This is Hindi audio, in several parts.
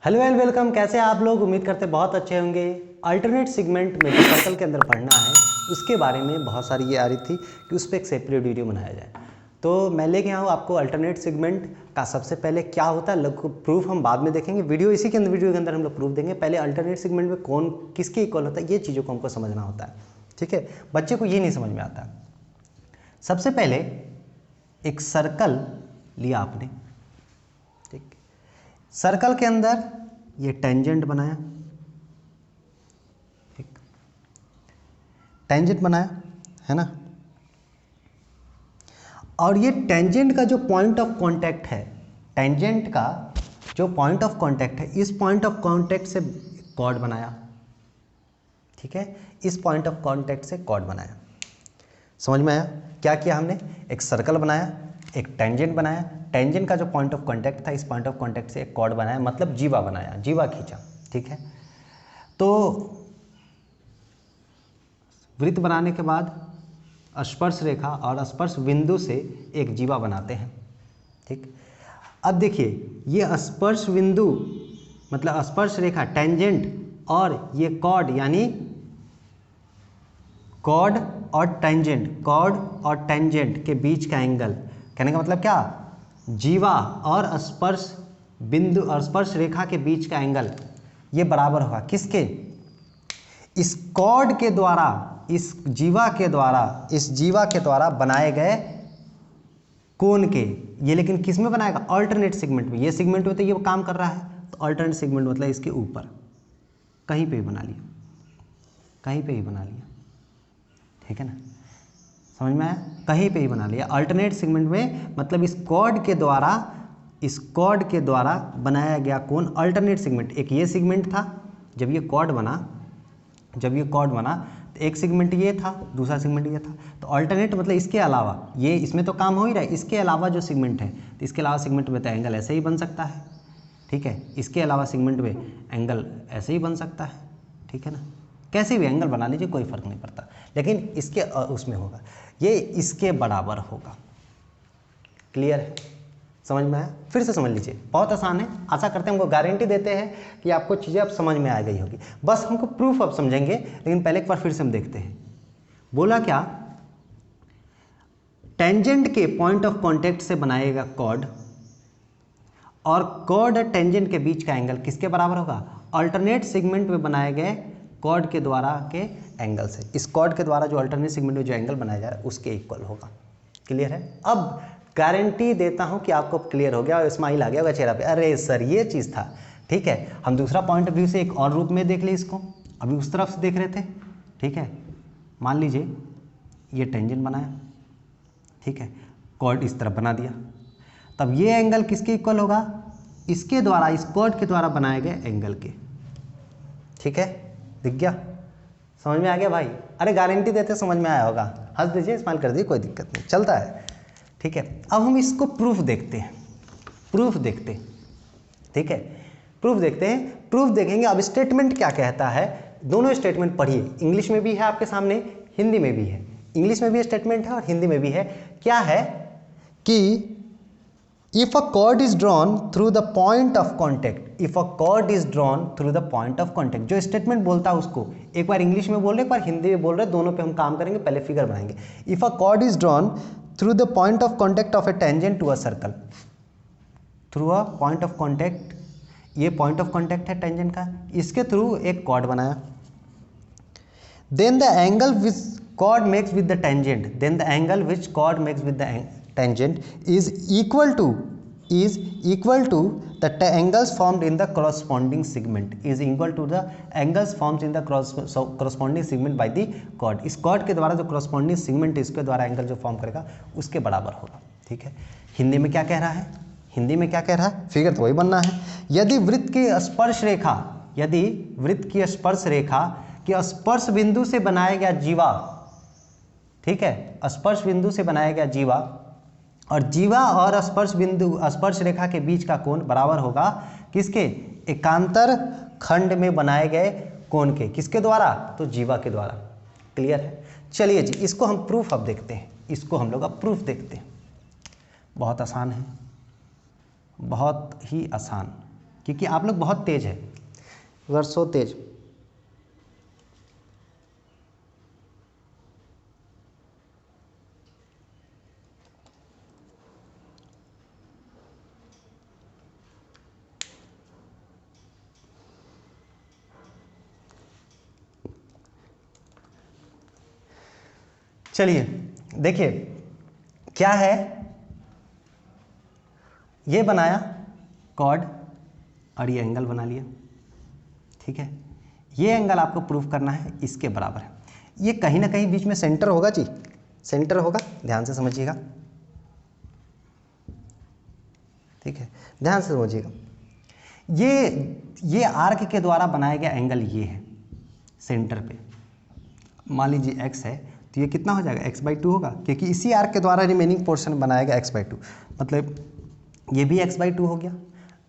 Hello and welcome. कैसे हैं आप लोग? उम्मीद करते बहुत अच्छे होंगे। अल्टरनेट सेगमेंट में जो सर्कल के अंदर पढ़ना है उसके बारे में बहुत सारी ये आ रही थी कि उस पर एक सेपरेट वीडियो बनाया जाए। तो मैं लेके आया हूँ आपको अल्टरनेट सेगमेंट का सबसे पहले क्या होता है, प्रूफ हम बाद में देखेंगे। वीडियो के अंदर हम लोग प्रूफ देंगे। पहले अल्टरनेट सेगमेंट में कौन किसके इक्वल होता है, ये चीज़ों को हमको समझना होता है। ठीक है, बच्चे को ये नहीं समझ में आता। सबसे पहले एक सर्कल लिया आपने, ठीक, सर्कल के अंदर ये टेंजेंट बनाया, ठीक, टेंजेंट बनाया है ना। और ये टेंजेंट का जो पॉइंट ऑफ कांटेक्ट है, टेंजेंट का जो पॉइंट ऑफ कांटेक्ट है, इस पॉइंट ऑफ कांटेक्ट से कॉर्ड बनाया। ठीक है, इस पॉइंट ऑफ कांटेक्ट से कॉर्ड बनाया। समझ में आया? क्या किया हमने? एक सर्कल बनाया, एक टेंजेंट बनाया, टेंजेंट का जो पॉइंट ऑफ कांटेक्ट था इस पॉइंट ऑफ कांटेक्ट से एक कॉर्ड बनाया, मतलब जीवा बनाया, जीवा खींचा। ठीक है, तो वृत्त बनाने के बाद स्पर्श रेखा और स्पर्श बिंदु से एक जीवा बनाते हैं। ठीक, अब देखिए ये स्पर्श बिंदु मतलब स्पर्श रेखा टेंजेंट और ये कॉर्ड यानी कॉर्ड और टेंजेंट, कॉर्ड और टेंजेंट के बीच का एंगल, कहने का मतलब क्या, जीवा और स्पर्श बिंदु और स्पर्श रेखा के बीच का एंगल ये बराबर होगा किसके? इस कॉर्ड के द्वारा, इस जीवा के द्वारा बनाए गए कोण के। ये लेकिन किस में बनाएगा? अल्टरनेट सेगमेंट में। ये सेगमेंट में तो ये काम कर रहा है, तो अल्टरनेट सेगमेंट मतलब इसके ऊपर कहीं पे भी बना लिया, कहीं पे ही बना लिया। ठीक है ना, समझ में आया? कहीं पे ही बना लिया। अल्टरनेट सेगमेंट में मतलब इस कॉर्ड के द्वारा बनाया गया कोण अल्टरनेट सेगमेंट। एक ये सेगमेंट था, जब ये कॉर्ड बना तो एक सेगमेंट ये था, दूसरा सेगमेंट ये था। तो अल्टरनेट मतलब इसके अलावा, ये इसमें तो काम हो ही रहा है, इसके अलावा जो सेगमेंट है, तो इसके अलावा सेगमेंट में तो एंगल ऐसे ही बन सकता है। ठीक है, इसके अलावा सेगमेंट में एंगल ऐसे ही बन सकता है। ठीक है ना, कैसे भी एंगल बना लीजिए, कोई फर्क नहीं पड़ता, लेकिन इसके उसमें होगा, ये इसके बराबर होगा। क्लियर है? समझ में आया? फिर से समझ लीजिए, बहुत आसान है। आशा करते हैं, हमको गारंटी देते हैं कि आपको चीज़ें अब समझ में आ गई होगी। बस हमको प्रूफ अब समझेंगे, लेकिन पहले एक बार फिर से हम देखते हैं। बोला क्या? टेंजेंट के पॉइंट ऑफ कांटेक्ट से बनाएगा कॉर्ड, और कॉर्ड और टेंजेंट के बीच का एंगल किसके बराबर होगा? अल्टरनेट सेगमेंट में बनाए गए कॉर्ड के द्वारा के एंगल से। इस कॉर्ड के द्वारा जो अल्टरनेट सेगमेंट में जो एंगल बनाया जा रहा है उसके इक्वल होगा। क्लियर है? अब गारंटी देता हूं कि आपको क्लियर हो गया और स्माइल आ गया होगा चेहरा पे, अरे सर ये चीज़ था। ठीक है, हम दूसरा पॉइंट ऑफ व्यू से एक और रूप में देख ले इसको। अभी उस तरफ से देख रहे थे, ठीक है, मान लीजिए ये टेंजेंट बनाया, ठीक है, कॉर्ड इस तरफ बना दिया, तब ये एंगल किसके इक्वल होगा? इसके द्वारा, इस कॉर्ड के द्वारा बनाए गए एंगल के। ठीक है, दिख गया? समझ में आ गया भाई? अरे गारंटी देते समझ में आया होगा। हंस दीजिए, स्माइल कर दीजिए, कोई दिक्कत नहीं, चलता है। ठीक है, अब हम इसको प्रूफ देखते हैं, प्रूफ देखते हैं। ठीक है, प्रूफ देखते हैं, प्रूफ देखेंगे। अब स्टेटमेंट क्या कहता है, दोनों स्टेटमेंट पढ़िए। इंग्लिश में भी है आपके सामने, हिंदी में भी है। इंग्लिश में भी स्टेटमेंट है और हिंदी में भी है। क्या है कि if a chord is drawn through the point of contact, if a chord is drawn through the point of contact, जो स्टेटमेंट बोलता है उसको एक बार इंग्लिश में बोल रहे, एक बार हिंदी में बोल रहे, दोनों पे हम काम करेंगे। पहले फिगर बनाएंगे। if a chord is drawn through the point of contact of a tangent to a circle, through a point of contact, ये पॉइंट ऑफ कॉन्टैक्ट है टेंजेंट का, इसके थ्रू एक कॉर्ड बनाया, then the angle which chord makes with the tangent, then the angle which chord makes with the tangent is equal to the angles formed in the corresponding segment, is equal to the angles formed in the corresponding segment by the chord। इस chord के द्वारा जो corresponding segment है इसके द्वारा एंगल जो फॉर्म करेगा उसके बराबर होगा। ठीक है, हिंदी में क्या कह रहा है? हिंदी में क्या कह रहा है? फिगर तो वही बनना है। यदि वृत्त की स्पर्श रेखा, यदि वृत्त की स्पर्श रेखा कि स्पर्श बिंदु से बनाया गया जीवा, ठीक है, स्पर्श बिंदु से बनाया गया जीवा, और जीवा और स्पर्श बिंदु, स्पर्श रेखा के बीच का कोण बराबर होगा किसके? एकांतर खंड में बनाए गए कोण के। किसके द्वारा? तो जीवा के द्वारा। क्लियर है? चलिए जी, इसको हम प्रूफ अब देखते हैं, इसको हम लोग अब प्रूफ देखते हैं। बहुत आसान है, बहुत ही आसान। क्योंकि आप लोग बहुत तेज है, यू आर सो तेज। चलिए देखिए क्या है, ये बनाया कॉर्ड और ये एंगल बना लिया, ठीक है। ये एंगल आपको प्रूफ करना है इसके बराबर है। ये कहीं ना कहीं बीच में सेंटर होगा जी, सेंटर होगा, ध्यान से समझिएगा, ठीक है, ध्यान से समझिएगा। ये आर्क के द्वारा बनाया गया एंगल ये है सेंटर पे, मान लीजिए x है तो ये कितना हो जाएगा x/2 होगा, क्योंकि इसी आर्क के द्वारा रिमेनिंग पोर्शन बनाया गया x/2, मतलब ये भी x/2 हो गया।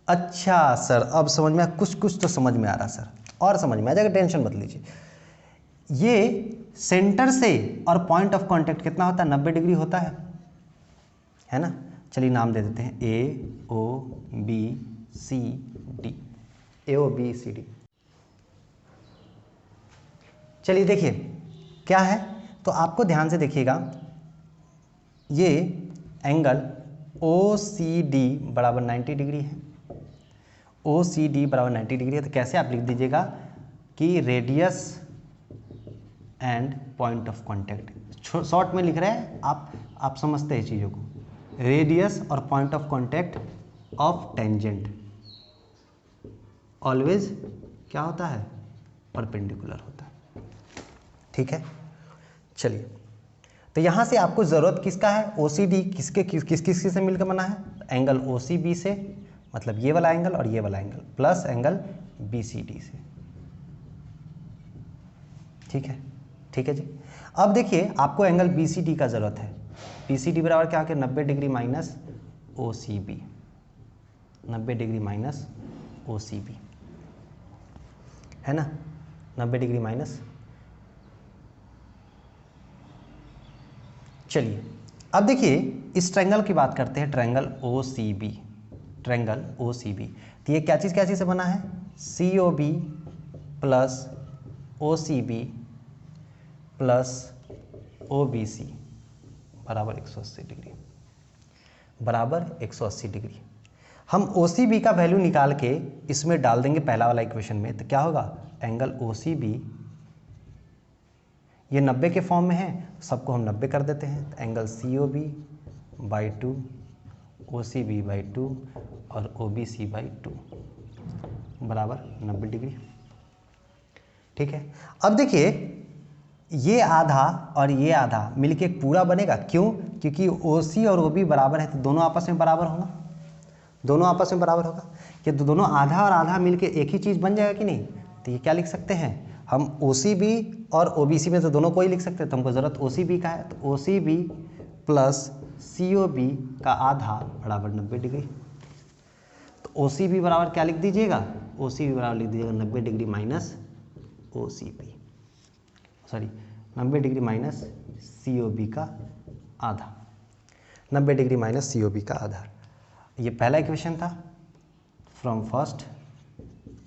अच्छा सर अब समझ में, कुछ कुछ तो समझ में आ रहा सर, और समझ में आ जाएगा, टेंशन मत लीजिए। ये सेंटर से और पॉइंट ऑफ कांटेक्ट कितना होता है, 90 डिग्री होता है ना। चलिए नाम दे देते हैं AOBCD, AOBCD। चलिए देखिए क्या है, तो आपको ध्यान से देखिएगा, ये एंगल OCD बराबर 90 डिग्री है, OCD बराबर 90 डिग्री है। तो कैसे आप लिख दीजिएगा कि radius and point of contact, short में लिख रहे हैं आप समझते हैं चीज़ों को, रेडियस और point of contact of tangent always क्या होता है, परपेंडिकुलर होता है, ठीक है। चलिए तो यहाँ से आपको ज़रूरत किसका है, OCD किस से मिलकर बना है, एंगल OCB से, मतलब ये वाला एंगल और ये वाला एंगल, प्लस एंगल BCD से, ठीक है, ठीक है जी। अब देखिए आपको एंगल BCD का ज़रूरत है, BCD बराबर क्या है, 90 degree minus OCB, 90 degree minus OCB, है ना, 90 डिग्री माइनस। चलिए अब देखिए इस ट्रायंगल की बात करते हैं, ट्रायंगल OCB, ट्रायंगल OCB। तो ये क्या चीज़ से बना है, COB plus OCB plus OBC बराबर 180 डिग्री, बराबर 180 डिग्री। हम OCB का वैल्यू निकाल के इसमें डाल देंगे पहला वाला इक्वेशन में, तो क्या होगा, एंगल OCB ये 90 के फॉर्म में है, सबको हम 90 कर देते हैं, तो एंगल COB/2 OCB/2 और OBC/2 बराबर 90 डिग्री, ठीक है। अब देखिए ये आधा और ये आधा मिलके एक पूरा बनेगा, क्यों, क्योंकि OC और OB बराबर है, तो दोनों आपस में बराबर होगा, दोनों आपस में बराबर होगा, कि दोनों आधा और आधा मिलके एक ही चीज़ बन जाएगा कि नहीं। तो ये क्या लिख सकते हैं हम, OCB और OBC में तो दोनों को ही लिख सकते हैं, तो हमको ज़रूरत OCB का है, तो OCB प्लस COB का आधा बराबर 90 डिग्री। तो OCB बराबर क्या लिख दीजिएगा, OCB बराबर लिख दीजिएगा 90 degree minus OCB, sorry 90 degree minus COB का आधा, 90 डिग्री माइनस COB का आधा। ये पहला इक्वेशन था फ्रॉम फर्स्ट,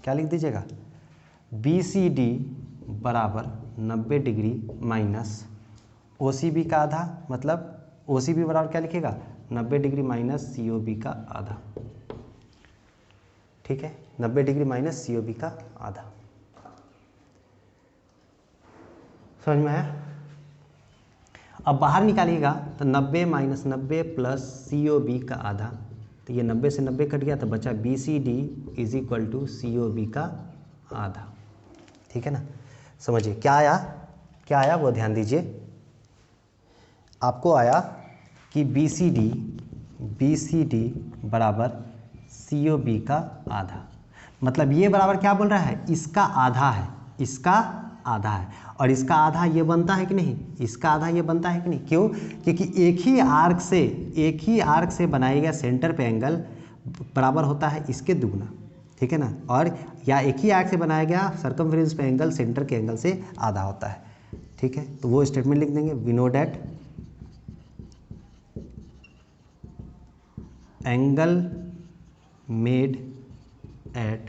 क्या लिख दीजिएगा, BCD बराबर 90 डिग्री माइनस OCB का आधा, मतलब OCB बराबर क्या लिखेगा, 90 डिग्री माइनस COB का आधा, ठीक है, 90 डिग्री माइनस COB का आधा। समझ में आया। अब बाहर निकालिएगा तो 90 माइनस 90 प्लस COB का आधा, तो ये 90 से 90 कट गया, तो बचा BCD is equal to COB का आधा, ठीक है ना। समझिए क्या आया, क्या आया वो ध्यान दीजिए, आपको आया कि BCD बराबर COB का आधा, मतलब ये बराबर क्या बोल रहा है, इसका आधा है, इसका आधा है, और इसका आधा ये बनता है कि नहीं, इसका आधा ये बनता है कि नहीं, क्यों, क्योंकि एक ही आर्क से बनाए गया सेंटर पे एंगल बराबर होता है इसके दुगना, ठीक है ना, और या एक ही आर्क से बनाया गया सर्कमफ्रेंस पे एंगल सेंटर के एंगल से आधा होता है, ठीक है। तो वो स्टेटमेंट लिख देंगे, we know that angle made at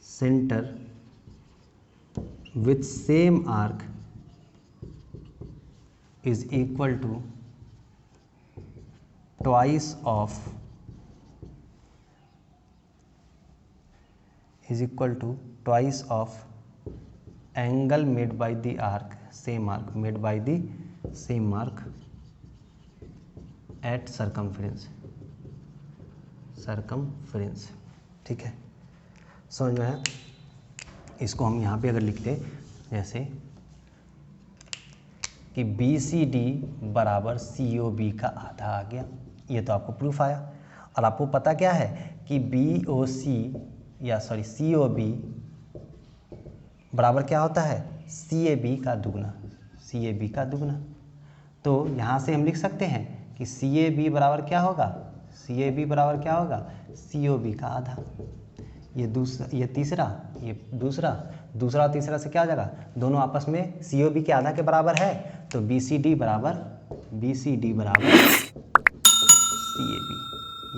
center with same arc is equal to twice of angle made by the arc, same arc made by the same arc at circumference। ठीक है, समझ में आया? इसको हम यहाँ पे अगर लिखते जैसे कि BCD बराबर COB का आधा आ गया, ये तो आपको प्रूफ आया। और आपको पता क्या है कि COB बराबर क्या होता है? CAB का दुगना। तो यहाँ से हम लिख सकते हैं कि CAB बराबर क्या होगा? COB का आधा। ये तीसरा, ये दूसरा और तीसरा से क्या हो जाएगा? दोनों आपस में COB के आधा के बराबर है, तो BCD बराबर CAB।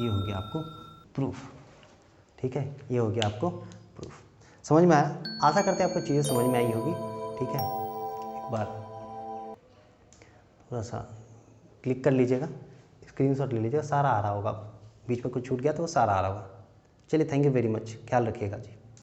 ये हो गया आपको प्रूफ। ठीक है, ये हो गया आपको प्रूफ। समझ में आया? आशा करते हैं आपको चीज़ें समझ में आई होगी। ठीक है, एक बार थोड़ा सा क्लिक कर लीजिएगा, स्क्रीनशॉट ले लीजिएगा, सारा आ रहा होगा। बीच में कुछ छूट गया तो वो सारा आ रहा होगा। चलिए, थैंक यू वेरी मच, ख्याल रखिएगा जी।